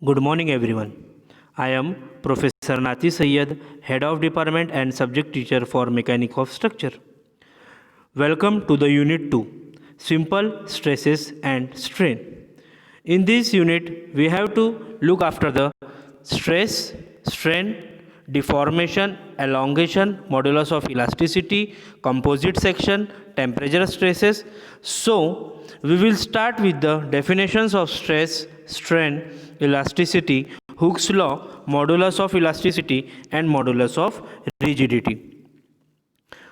Good morning, everyone. I am Professor Nati Sayyed, Head of Department and Subject Teacher for Mechanics of Structure. Welcome to the Unit 2, Simple Stresses and Strain. In this unit, we have to look after the stress, strain, deformation, elongation, modulus of elasticity, composite section, temperature stresses. So, we will start with the definitions of stress, strain, elasticity, Hooke's law, modulus of elasticity and modulus of rigidity.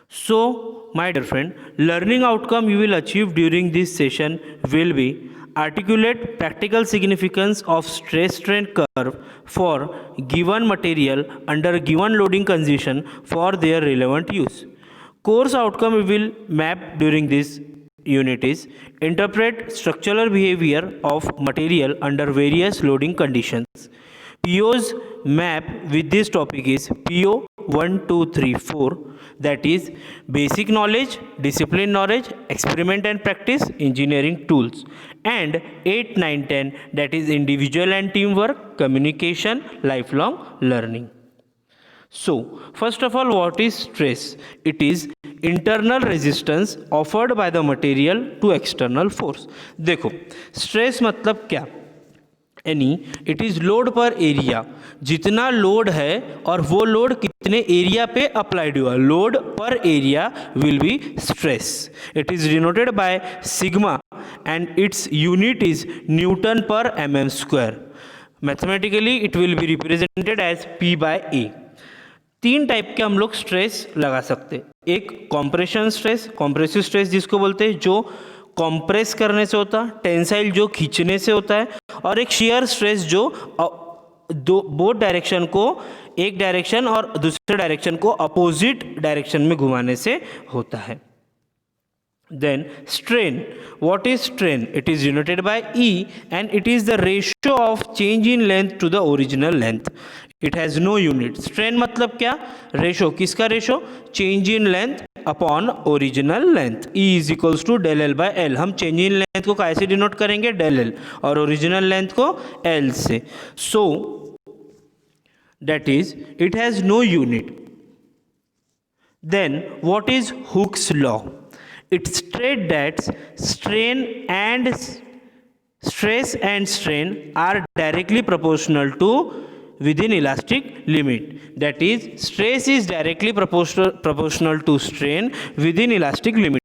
So, my dear friend, learning outcome you will achieve during this session will be articulate practical significance of stress strain curve for given material under given loading condition for their relevant use. Course outcome we will map during this unit is interpret structural behavior of material under various loading conditions. PO's map with this topic is PO 1, 2, 3, 4, that is basic knowledge, discipline knowledge, experiment and practice, engineering tools, and 8, 9, 10, that is individual and teamwork, communication, lifelong learning. So, first of all, what is stress? It is internal resistance offered by the material to external force. देखो stress मतलब क्या, यानी it is load पर area, जितना load है और वो load कितने एरिया पे अप्लाइड हुआ, लोड पर area will be stress. It is denoted by sigma and its unit is newton per mm square. Mathematically it will be represented as P by A. तीन type के हम लोग stress लगा सकते. एक कॉम्प्रेशन स्ट्रेस, कॉम्प्रेसिव स्ट्रेस जिसको बोलते हैं, जो कॉम्प्रेस करने से होता है, टेंसाइल जो खींचने से होता है, और एक शेयर स्ट्रेस जो बोथ डायरेक्शन को, एक डायरेक्शन और दूसरे डायरेक्शन को अपोजिट डायरेक्शन में घुमाने से होता है. Then strain. What is strain? It is denoted by E and it is the ratio of change in length to the original length. It has no unit. Strain मतलब क्या? Ratio. किसका ratio? Change in length upon original length. E is equals to del L by L. हम change in length को कैसे denote करेंगे? del L. और original length को L से. So that is, it has no unit. Then what is Hooke's law? It states that stress and strain are directly proportional to within elastic limit. That is, stress is directly proportional to strain within elastic limit.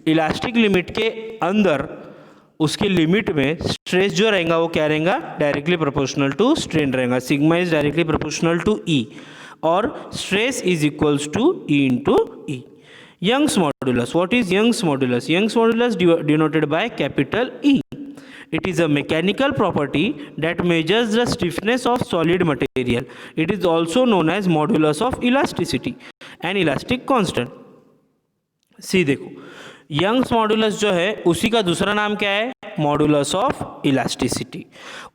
Elastic limit के अंदर उसके limit में stress जो रहेगा वो क्या रहेगा? Directly proportional to strain रहेगा. Sigma is directly proportional to E और stress is equals to E into E. Young's modulus. What is Young's modulus? Young's modulus denoted by capital E. It is a mechanical property that measures the stiffness of solid material. It is also known as modulus of elasticity and elastic constant. See देखो, Young's modulus जो है उसी का दूसरा नाम क्या है? Modulus of elasticity.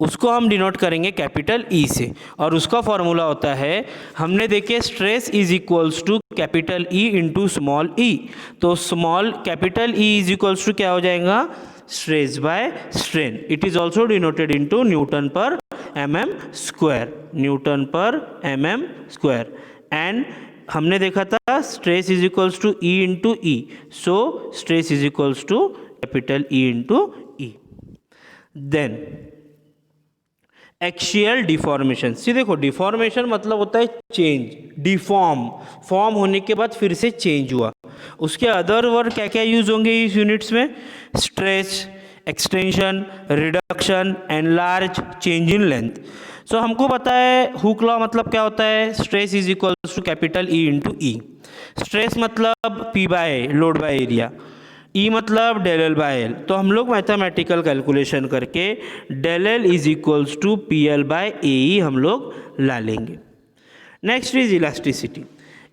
उसको हम डिनोट करेंगे कैपिटल ई से और उसका फॉर्मूला होता है, हमने देखे stress is equals to capital E into small E. तो small capital E is equals to क्या हो जाएगा? Stress by strain. It is also denoted into newton per mm square. Newton per mm square. And हमने देखा था stress is equals to E into E. So stress is equals to capital E into E. Then axial deformation. See देखो, deformation मतलब होता है change, deform, form होने के बाद फिर से चेंज हुआ. उसके अदर वर्ड क्या क्या यूज होंगे इस यूनिट्स में? Stretch, extension, reduction, enlarge, change in length. So हमको पता है हुक लॉ मतलब क्या होता है? Stress is equals to capital E into E. Stress मतलब P by load by area, E मतलब del L बाय L. तो हम लोग मैथमेटिकल कैलकुलेशन करके del L is equals to PL by AE हम लोग ला लेंगे. Next is elasticity.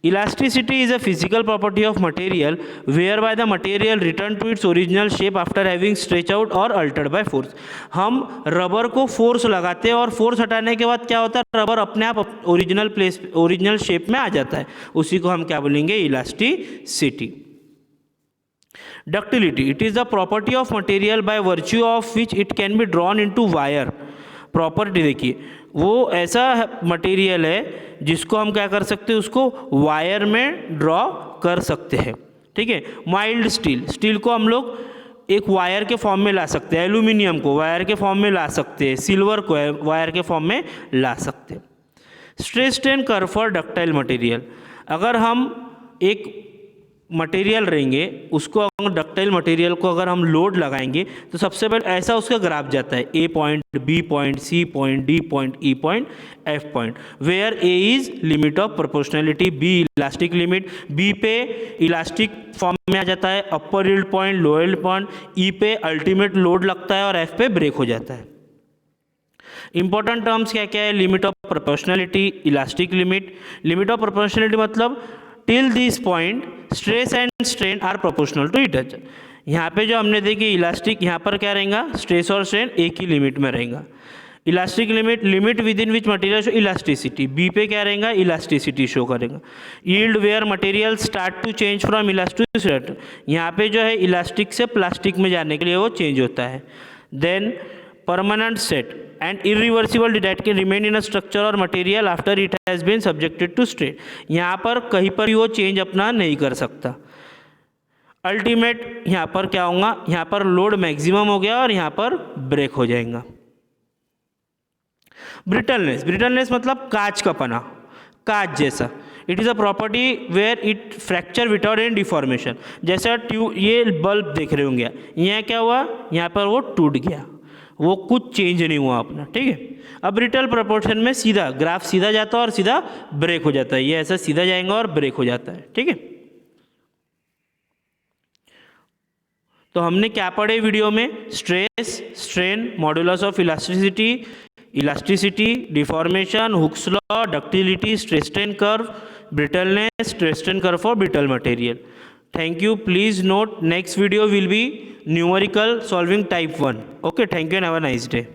Elasticity is a physical property of material whereby the material return to its original shape after having stretched out or altered by force. हम rubber को force लगाते हैं और force हटाने के बाद क्या होता है? रबर अपने आप ओरिजिनल शेप में आ जाता है. उसी को हम क्या बोलेंगे? Elasticity. Ductility. It is the property of material by virtue of which it can be drawn into wire property देखिए, वो ऐसा मटेरियल है जिसको हम क्या कर सकते हैं, उसको वायर में ड्रॉ कर सकते हैं। ठीक है, माइल्ड स्टील, स्टील को हम लोग एक वायर के फॉर्म में ला सकते हैं, एल्यूमिनियम को वायर के फॉर्म में ला सकते हैं, सिल्वर को वायर के फॉर्म में ला सकते हैं। Stress strain curve for ductile material, अगर हम एक मटेरियल रहेंगे उसको अगर डक्टाइल मटेरियल को अगर हम लोड लगाएंगे तो सबसे पहले ऐसा उसका ग्राफ जाता है, A point, B point, C point, D point, E point, F point, where A is limit of proportionality, B elastic limit, B पे इलास्टिक फॉर्म में आ जाता है, upper yield point, lower yield point, E पे ultimate load लगता है और F पे ब्रेक हो जाता है। इंपॉर्टेंट टर्म्स क्या क्या है, limit of proportionality, elastic limit. Limit of proportionality मतलब till this point stress and strain are proportional to each other. यहाँ पे जो हमने देखी इलास्टिक, यहाँ पर क्या रहेगा, स्ट्रेस और स्ट्रेन एक ही लिमिट में रहेगा। Elastic limit, limit within which material show elasticity, बी पे क्या रहेगा, इलास्टिसिटी शो करेगा। Yield where material start to change from elastic to straight, यहाँ पे जो है इलास्टिक से प्लास्टिक में जाने के लिए वो चेंज होता है। Then permanent set and irreversible that can remain in a structure or material after it has been subjected to strain, यहाँ पर कहीं पर भी वो चेंज अपना नहीं कर सकता। अल्टीमेट यहाँ पर क्या होगा, यहाँ पर लोड मैक्सिमम हो गया और यहाँ पर ब्रेक हो जाएगा। ब्रिटलनेस, ब्रिटलनेस मतलब कांच का पना, कांच जैसा। It is a property where it fracture without any deformation. जैसा ट्यूब, ये बल्ब देख रहे होंगे, यहाँ क्या हुआ, यहाँ पर वो टूट गया, वो कुछ चेंज नहीं हुआ अपना। ठीक है, अब ब्रिटल प्रोपोर्शन में सीधा ग्राफ सीधा जाता है और सीधा ब्रेक हो जाता है, ये ऐसा सीधा जाएगा और ब्रेक हो जाता है। ठीक है, तो हमने क्या पढ़े वीडियो में, stress, strain, modulus of elasticity, elasticity, deformation, Hooke's law, ductility, stress strain curve, brittleness, stress strain curve for brittle material. Thank you. Please note next video will be numerical solving type 1. Okay, thank you and have a nice day.